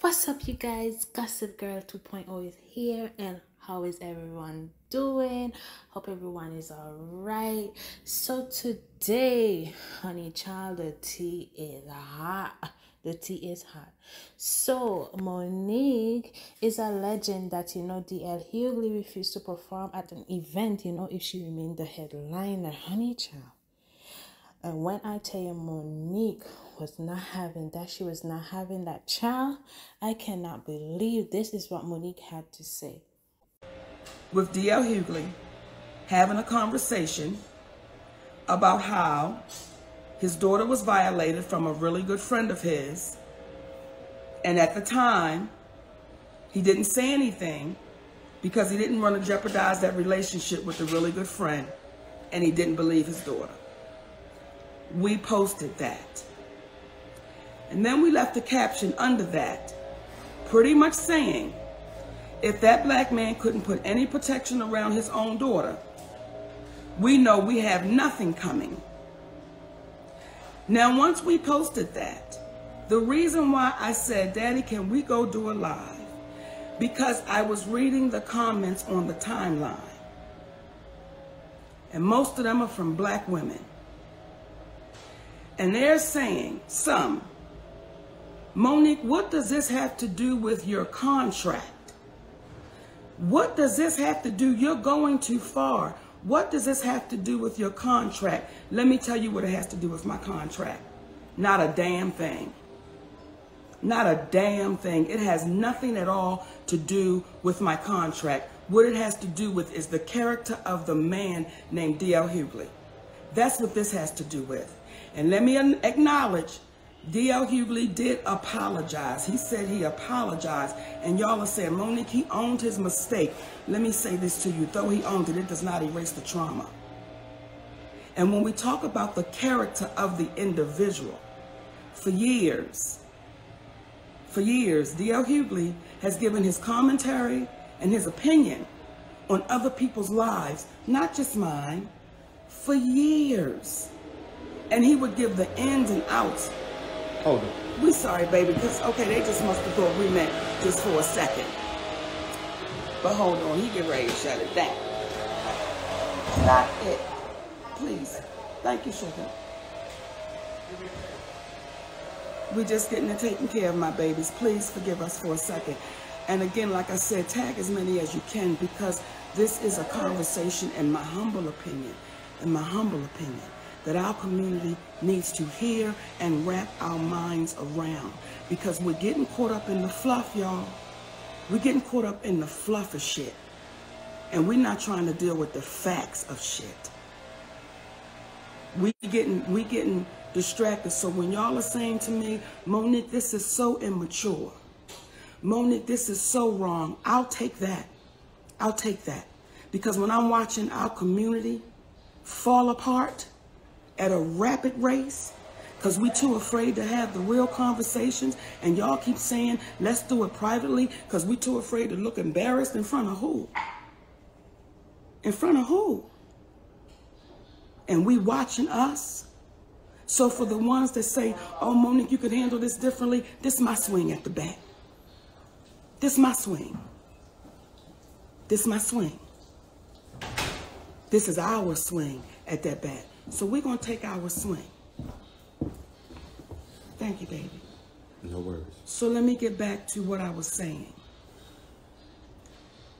What's up, you guys? Gossip Girl 2.0 is here, and how is everyone doing? Hope everyone is all right. So today, honey child, the tea is hot. The tea is hot. So Monique is alleging that DL Hughley refused to perform at an event. If she remained the headliner, honey child. And when I tell you Monique was not having that, she was not having that child, I cannot believe this is what Monique had to say. With DL Hughley having a conversation about how his daughter was violated from a really good friend of his. And at the time, he didn't say anything because he didn't want to jeopardize that relationship with a really good friend, and he didn't believe his daughter. We posted that. And then we left a caption under that, pretty much saying, if that black man couldn't put any protection around his own daughter, we know we have nothing coming. Now, once we posted that, the reason why I said, Daddy, can we go do a live? Because I was reading the comments on the timeline. And most of them are from black women. And they're saying, some, Monique, what does this have to do with your contract? What does this have to do? You're going too far. What does this have to do with your contract? Let me tell you what it has to do with my contract. Not a damn thing. Not a damn thing. It has nothing at all to do with my contract. What it has to do with is the character of the man named DL Hughley. That's what this has to do with. And let me acknowledge, DL Hughley did apologize. He said he apologized. And y'all are saying, Monique, he owned his mistake. Let me say this to you. Though he owned it, it does not erase the trauma. And when we talk about the character of the individual, for years, DL Hughley has given his commentary and his opinion on other people's lives, not just mine, for years. And he would give the ins and outs. Hold on. We sorry, baby, because, okay, they just must have thought we meant just for a second. But hold on, he get ready to shut it down. Stop it. Please. Thank you, sugar. We're just getting it taken care of, my babies. Please forgive us for a second. And again, like I said, tag as many as you can, because this is a conversation, in my humble opinion, that our community needs to hear and wrap our minds around, because we're getting caught up in the fluff, y'all. We're getting caught up in the fluff of shit, and we're not trying to deal with the facts of shit. We getting distracted. So when y'all are saying to me, Monique, this is so immature, Monique, this is so wrong, I'll take that. I'll take that, because when I'm watching our community fall apart at a rapid race, because we too afraid to have the real conversations, and y'all keep saying, let's do it privately, because we too afraid to look embarrassed in front of who? In front of who? And we watching us. So for the ones that say, oh, Monique, you could handle this differently, this is my swing at the bat. This is my swing. This is my swing. This is our swing at that bat. So we're going to take our swing. Thank you, baby. No worries. So let me get back to what I was saying.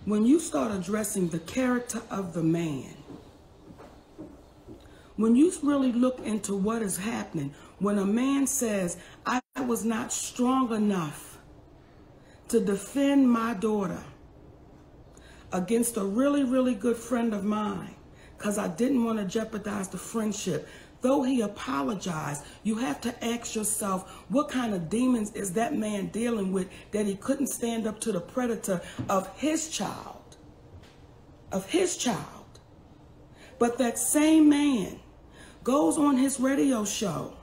When you start addressing the character of the man, when you really look into what is happening, when a man says, I was not strong enough to defend my daughter against a really, really good friend of mine, because I didn't want to jeopardize the friendship. Though he apologized, you have to ask yourself, what kind of demons is that man dealing with that he couldn't stand up to the predator of his child? Of his child. But that same man goes on his radio show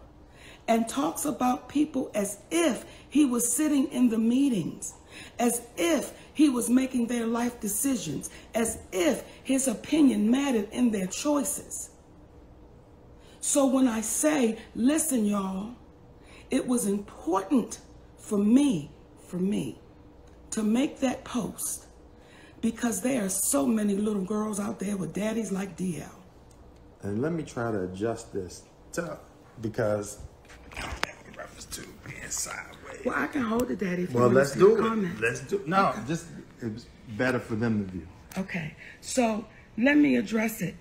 and talks about people as if he was sitting in the meetings, as if he was making their life decisions, as if his opinion mattered in their choices. So when I say, listen, y'all, it was important for me, for me to make that post because there are so many little girls out there with daddies like DL. And let me try to adjust this because in reference to being sideways. Well, I can hold it, Daddy. If Well, you let's want to do it. comment. Let's do no. Okay. Just it's better for them to view. Okay, so let me address it.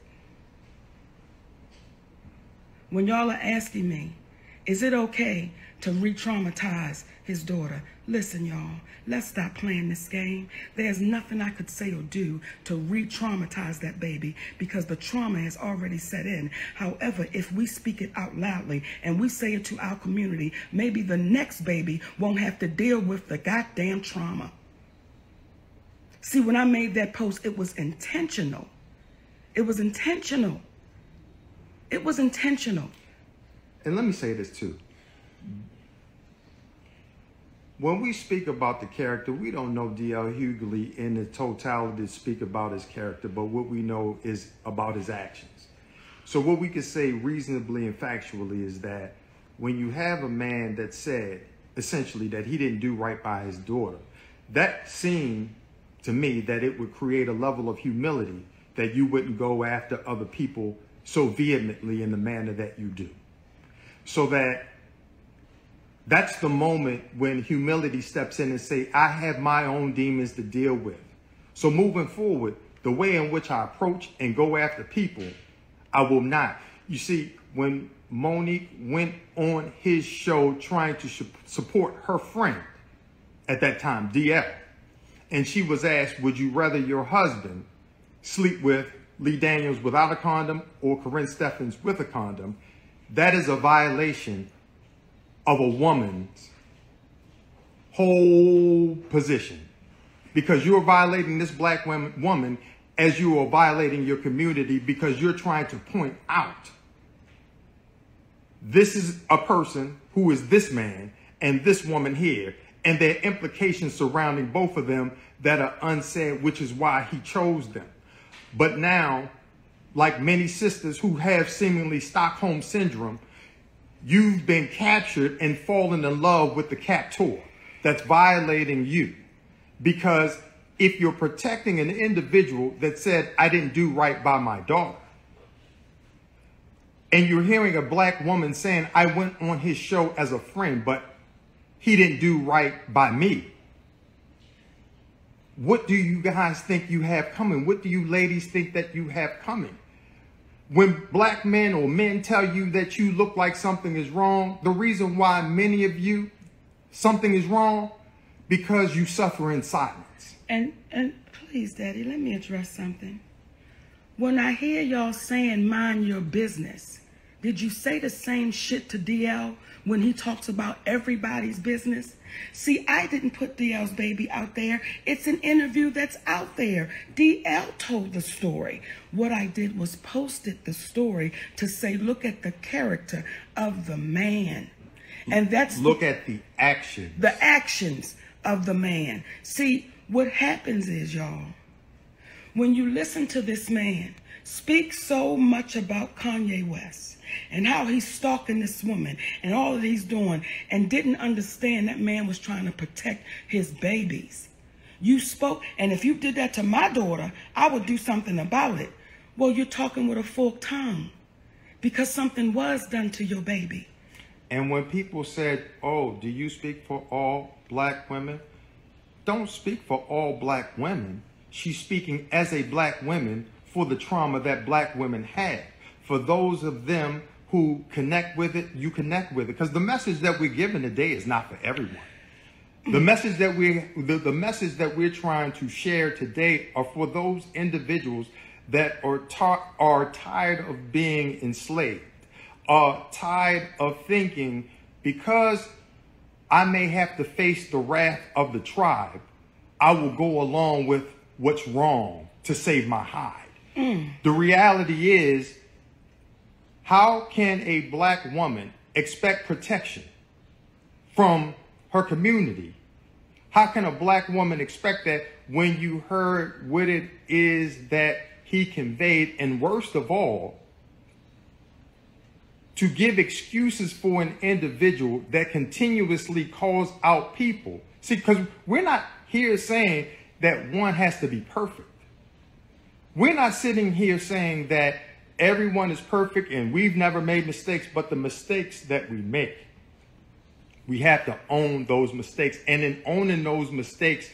When y'all are asking me, is it okay to re-traumatize his daughter? Listen, y'all, let's stop playing this game. There's nothing I could say or do to re-traumatize that baby because the trauma has already set in. However, if we speak it out loudly and we say it to our community, maybe the next baby won't have to deal with the goddamn trauma. See, when I made that post, it was intentional. It was intentional. It was intentional. And let me say this too. When we speak about the character, we don't know D.L. Hughley in the totality to speak about his character, but what we know is about his actions. So what we can say reasonably and factually is that when you have a man that said, essentially, that he didn't do right by his daughter, that seemed to me that it would create a level of humility that you wouldn't go after other people so vehemently in the manner that you do. So that's the moment when humility steps in and say, I have my own demons to deal with. So moving forward, the way in which I approach and go after people, I will not. You see, when Monique went on his show trying to support her friend at that time, DL, and she was asked, would you rather your husband sleep with Lee Daniels without a condom or Corinne Steffens with a condom? That is a violation of a woman's whole position, because you're violating this black woman as you are violating your community, because you're trying to point out this is a person who is this man and this woman here, and there are implications surrounding both of them that are unsaid, which is why he chose them. But now, like many sisters who have seemingly Stockholm syndrome, you've been captured and fallen in love with the captor that's violating you. Because if you're protecting an individual that said, I didn't do right by my daughter, and you're hearing a black woman saying, I went on his show as a friend, but he didn't do right by me, what do you guys think you have coming? What do you ladies think that you have coming? When black men or men tell you that you look like something is wrong, the reason why many of you, something is wrong, because you suffer in silence. And please, Daddy, let me address something. When I hear y'all saying mind your business, did you say the same shit to DL when he talks about everybody's business? See, I didn't put DL's baby out there. It's an interview that's out there. DL told the story. What I did was posted the story to say, look at the character of the man. And that's look at the action. The actions of the man. See, what happens is, y'all, when you listen to this man speak so much about Kanye West and how he's stalking this woman and all that he's doing, and didn't understand that man was trying to protect his babies. You spoke, and if you did that to my daughter, I would do something about it. Well, you're talking with a forked tongue because something was done to your baby. And when people said, oh, do you speak for all black women? Don't speak for all black women. She's speaking as a black woman for the trauma that black women had. For those of them who connect with it, you connect with it. Because the message that we're giving today is not for everyone. The message that we're trying to share today are for those individuals that are tired of being enslaved, are tired of thinking, because I may have to face the wrath of the tribe, I will go along with what's wrong to save my hide. The reality is, how can a black woman expect protection from her community? How can a black woman expect that when you heard what it is that he conveyed? And worst of all, to give excuses for an individual that continuously calls out people See, because we're not here saying that one has to be perfect. We're not sitting here saying that everyone is perfect and we've never made mistakes, but the mistakes that we make, we have to own those mistakes. And in owning those mistakes,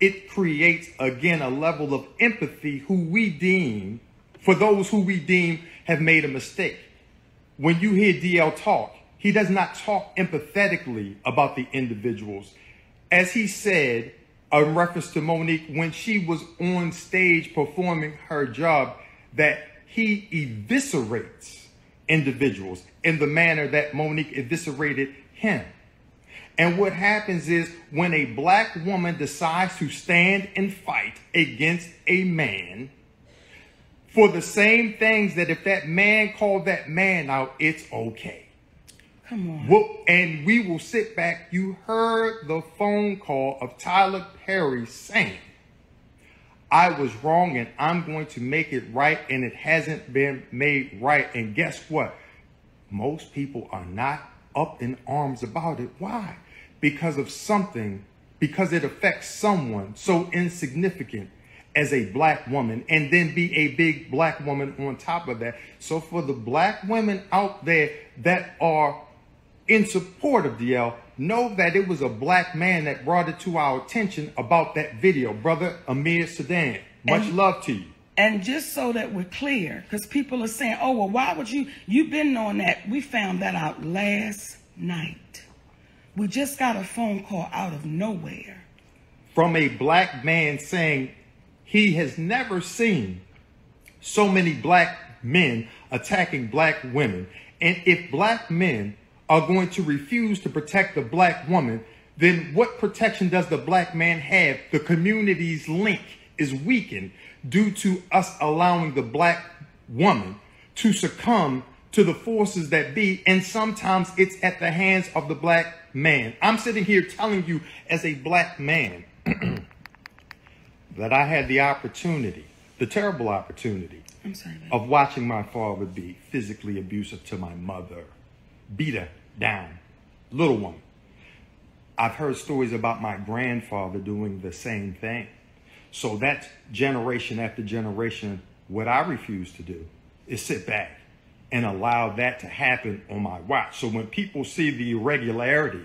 it creates, again, a level of empathy for those who we deem have made a mistake. When you hear DL talk, he does not talk empathetically about the individuals. As he said, in reference to Monique, when she was on stage performing her job, that he eviscerates individuals in the manner that Monique eviscerated him. And what happens is when a black woman decides to stand and fight against a man for the same things that if that man called that man out, it's okay. Come on. Well, and we will sit back. You heard the phone call of Tyler Perry saying, I was wrong and I'm going to make it right, and it hasn't been made right. And guess what? Most people are not up in arms about it. Why? Because of something, because it affects someone so insignificant as a black woman, and then be a big black woman on top of that. So for the black women out there that are in support of DL, know that it was a black man that brought it to our attention about that video. Brother Amir Sedan, much love to you. And just so that we're clear, because people are saying, oh, well, why would you've been knowing that. We found that out last night. We just got a phone call out of nowhere from a black man saying he has never seen so many black men attacking black women. And if black men are going to refuse to protect the black woman, then what protection does the black man have? The community's link is weakened due to us allowing the black woman to succumb to the forces that be, and sometimes it's at the hands of the black man. I'm sitting here telling you as a black man that I had the opportunity, the terrible opportunity, of watching my father be physically abusive to my mother, beat her down, little woman. I've heard stories about my grandfather doing the same thing. So that's generation after generation. What I refuse to do is sit back and allow that to happen on my watch. So when people see the irregularity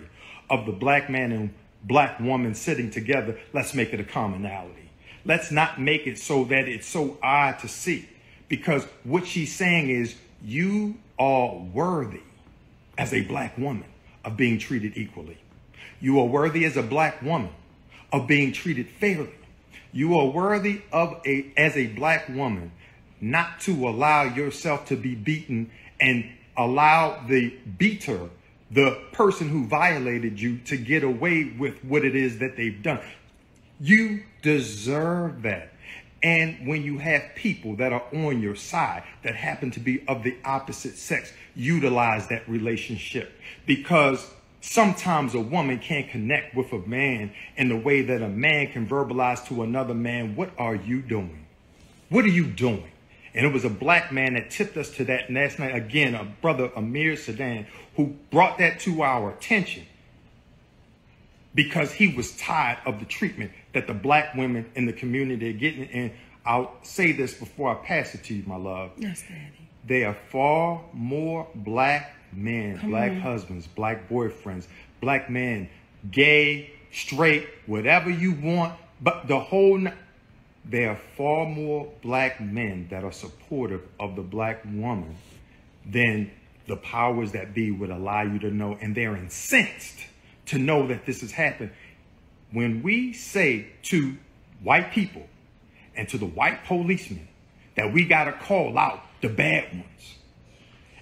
of the black man and black woman sitting together, let's make it a commonality. Let's not make it so that it's so odd to see, because what she's saying is you are worthy as a black woman of being treated equally. You are worthy as a black woman of being treated fairly. You are worthy of as a black woman not to allow yourself to be beaten and allow the beater, the person who violated you, to get away with what it is that they've done. You deserve that. And when you have people that are on your side that happen to be of the opposite sex, utilize that relationship, because sometimes a woman can't connect with a man in the way that a man can verbalize to another man, what are you doing? What are you doing? And it was a black man that tipped us to that last night. Again, a brother, Amir Sedan, who brought that to our attention because he was tired of the treatment that the black women in the community are getting. And I'll say this before I pass it to you, my love. Yes, Daddy. There are far more black men, black husbands, black boyfriends, black men, gay, straight, whatever you want, but the whole... There are far more black men that are supportive of the black woman than the powers that be would allow you to know. And they're incensed to know that this has happened. When we say to white people and to the white policemen that we got to call out the bad ones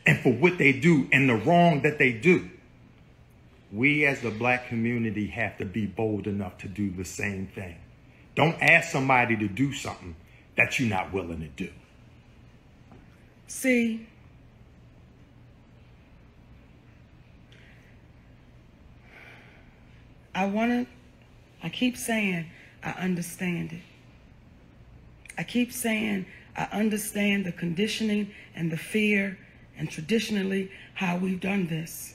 and for what they do and the wrong that they do, we as the black community have to be bold enough to do the same thing. Don't ask somebody to do something that you're not willing to do. See, I keep saying, I understand it. I keep saying, I understand the conditioning and the fear and traditionally how we've done this,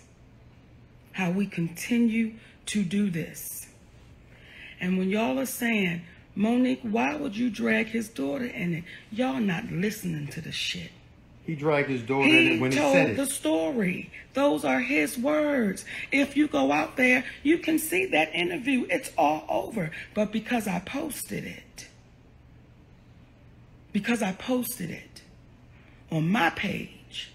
how we continue to do this. And when y'all are saying, Monique, why would you drag his daughter in it? Y'all not listening to the shit. He dragged his daughter in it when he said told it. the story. Those are his words. If you go out there, you can see that interview. It's all over. But because I posted it on my page,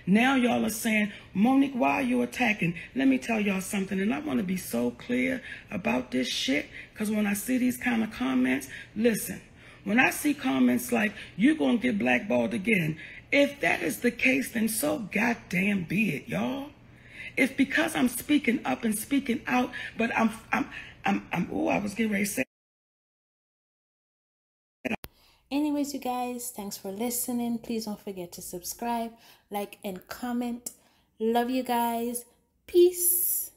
now y'all are saying, Monique, why are you attacking? Let me tell y'all something, and I want to be so clear about this shit, because when I see these kind of comments, listen, when I see comments like, you're going to get blackballed again, if that is the case, then so goddamn be it, y'all. If because I'm speaking up and speaking out, but I was getting ready to say. Anyways, you guys, thanks for listening. Please don't forget to subscribe, like, and comment. Love you guys. Peace.